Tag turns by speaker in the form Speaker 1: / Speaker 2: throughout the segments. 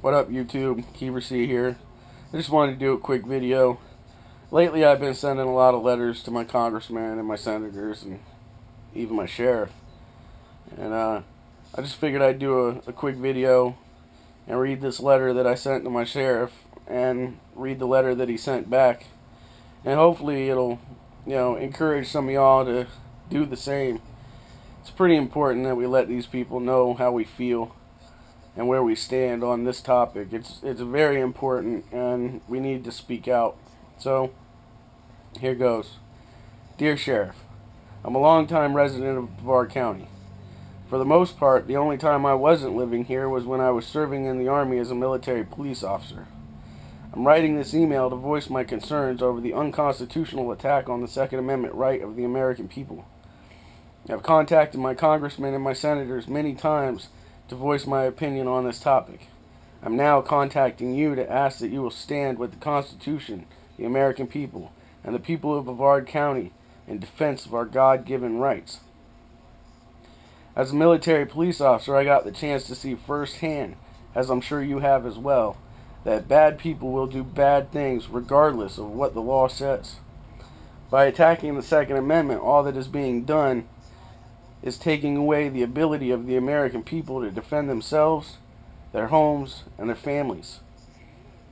Speaker 1: What up, YouTube? Keeper C here. I just wanted to do a quick video. Lately I've been sending a lot of letters to my congressmen and my senators and even my sheriff. And I just figured I'd do a quick video and read this letter that I sent to my sheriff and read the letter that he sent back. And hopefully it'll, encourage some of y'all to do the same. It's pretty important that we let these people know how we feel and where we stand on this topic. It's very important, and we need to speak out. So, here goes. Dear Sheriff, I'm a longtime resident of Brevard County. For the most part, the only time I wasn't living here was when I was serving in the Army as a military police officer. I'm writing this email to voice my concerns over the unconstitutional attack on the Second Amendment right of the American people. I've contacted my congressmen and my senators many times to voice my opinion on this topic. I'm now contacting you to ask that you will stand with the Constitution, the American people, and the people of Brevard County in defense of our God-given rights. As a military police officer, I got the chance to see firsthand, as I'm sure you have as well, that bad people will do bad things regardless of what the law says. By attacking the Second Amendment, all that is being done is taking away the ability of the American people to defend themselves, their homes, and their families.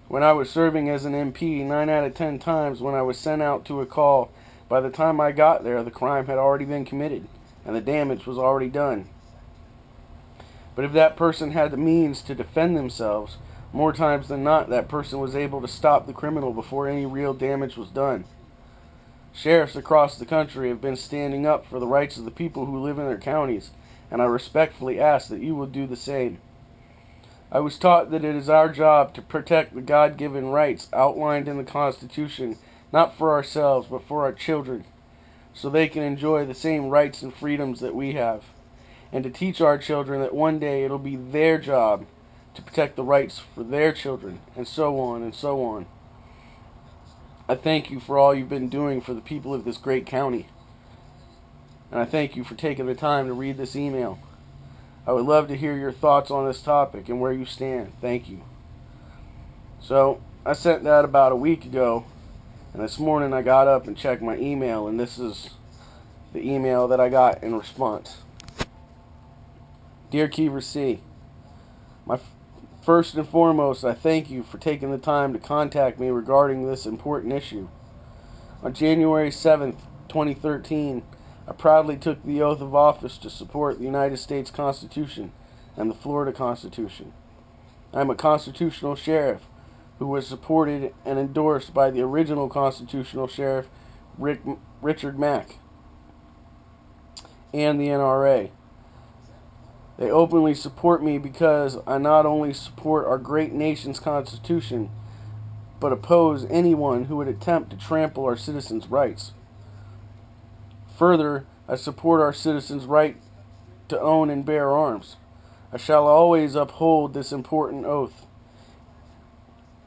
Speaker 1: When I was serving as an MP, 9 out of 10 times when I was sent out to a call, by the time I got there, the crime had already been committed, and the damage was already done. But if that person had the means to defend themselves, more times than not, that person was able to stop the criminal before any real damage was done. Sheriffs across the country have been standing up for the rights of the people who live in their counties, and I respectfully ask that you will do the same. I was taught that it is our job to protect the God-given rights outlined in the Constitution, not for ourselves, but for our children, so they can enjoy the same rights and freedoms that we have, and to teach our children that one day it'll be their job to protect the rights for their children, and so on and so on. I thank you for all you've been doing for the people of this great county. And I thank you for taking the time to read this email. I would love to hear your thoughts on this topic and where you stand. Thank you. So, I sent that about a week ago. And this morning I got up and checked my email. And this is the email that I got in response. Dear Keeper C, First and foremost, I thank you for taking the time to contact me regarding this important issue. On January 7th, 2013, I proudly took the oath of office to support the United States Constitution and the Florida Constitution. I am a constitutional sheriff who was supported and endorsed by the original constitutional sheriff, Richard Mack, and the NRA. They openly support me because I not only support our great nation's Constitution, but oppose anyone who would attempt to trample our citizens' rights. Further, I support our citizens' right to own and bear arms. I shall always uphold this important oath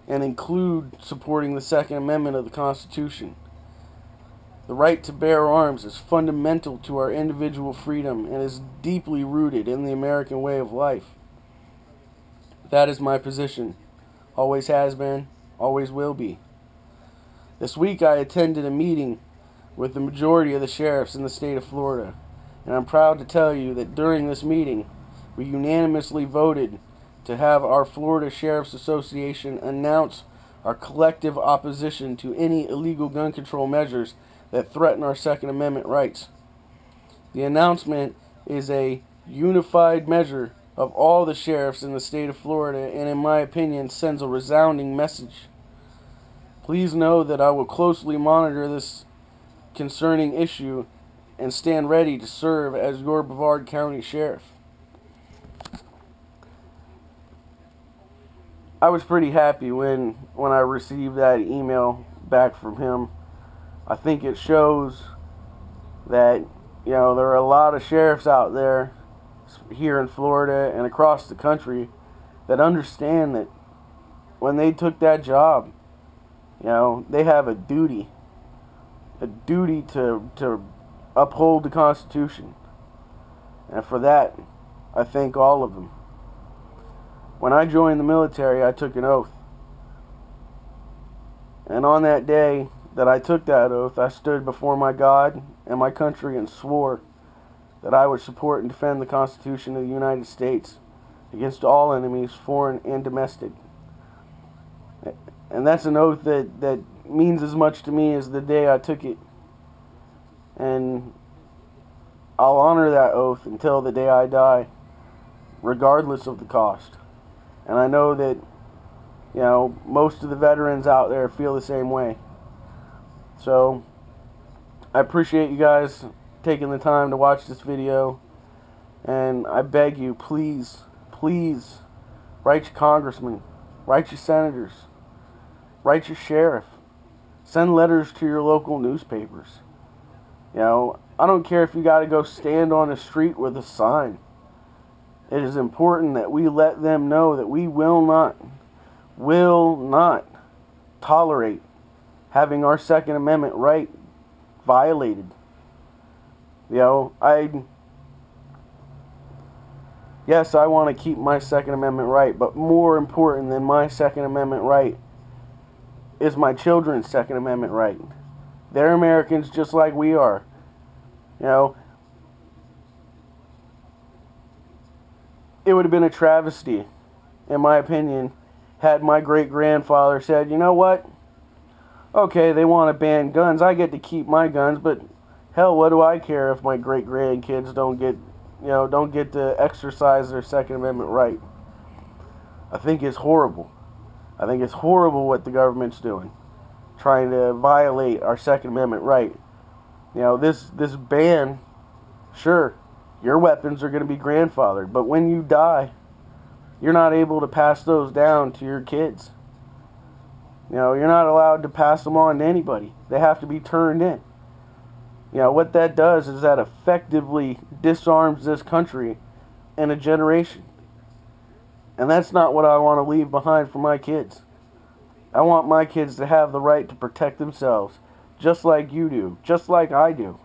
Speaker 1: and include supporting the Second Amendment of the Constitution. The right to bear arms is fundamental to our individual freedom and is deeply rooted in the American way of life. That is my position. Always has been, always will be. This week I attended a meeting with the majority of the sheriffs in the state of Florida, and I'm proud to tell you that during this meeting we unanimously voted to have our Florida Sheriff's Association announce our collective opposition to any illegal gun control measures that threaten our Second Amendment rights. The announcement is a unified measure of all the sheriffs in the state of Florida and, in my opinion, sends a resounding message. Please know that I will closely monitor this concerning issue and stand ready to serve as your Brevard County Sheriff. I was pretty happy when I received that email back from him. I think it shows that, there are a lot of sheriffs out there here in Florida and across the country that understand that when they took that job, they have a duty to uphold the Constitution. And for that, I thank all of them. When I joined the military, I took an oath. And on that day that I took that oath, I stood before my God and my country and swore that I would support and defend the Constitution of the United States against all enemies, foreign and domestic. And that's an oath that means as much to me as the day I took it. And I'll honor that oath until the day I die, regardless of the cost. And I know that, you know, most of the veterans out there feel the same way. So, I appreciate you guys taking the time to watch this video. And I beg you, please, please, write your congressman, write your senators, write your sheriff, send letters to your local newspapers. You know, I don't care if you got to go stand on a street with a sign. It is important that we let them know that we will not tolerate having our Second Amendment right violated. You know, yes, I want to keep my Second Amendment right, but more important than my Second Amendment right is my children's Second Amendment right. They're Americans just like we are. You know, it would have been a travesty, in my opinion, had my great-grandfather said, you know what? Okay, they want to ban guns. I get to keep my guns, but hell, what do I care if my great-grandkids don't get to exercise their Second Amendment right? I think it's horrible. I think it's horrible what the government's doing, trying to violate our Second Amendment right. You know, this ban, sure, your weapons are going to be grandfathered, but when you die, you're not able to pass those down to your kids. You know, you're not allowed to pass them on to anybody. They have to be turned in. You know, what that does is that effectively disarms this country in a generation. And that's not what I want to leave behind for my kids. I want my kids to have the right to protect themselves, just like you do, just like I do.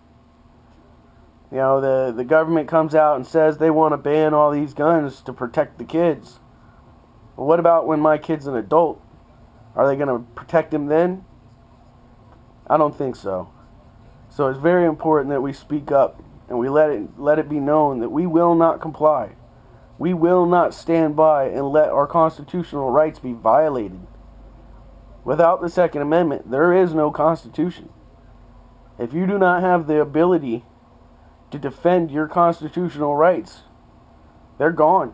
Speaker 1: You know, the government comes out and says they want to ban all these guns to protect the kids. Well, what about when my kid's an adult? Are they going to protect him then? I don't think so. So it's very important that we speak up and we let it be known that we will not comply. We will not stand by and let our constitutional rights be violated. Without the Second Amendment, there is no Constitution. If you do not have the ability to defend your constitutional rights, they're gone.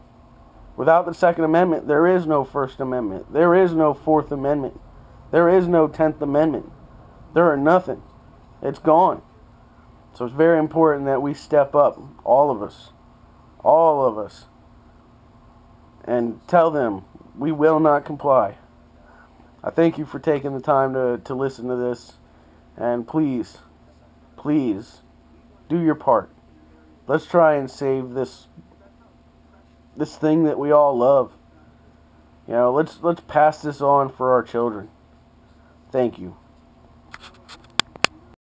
Speaker 1: Without the Second Amendment, there is no First Amendment. There is no Fourth Amendment. There is no 10th Amendment. There are nothing. It's gone. So it's very important that we step up, all of us, and tell them we will not comply. I thank you for taking the time to listen to this, and please, please, do your part. Let's try and save this thing that we all love. You know, let's pass this on for our children. Thank you.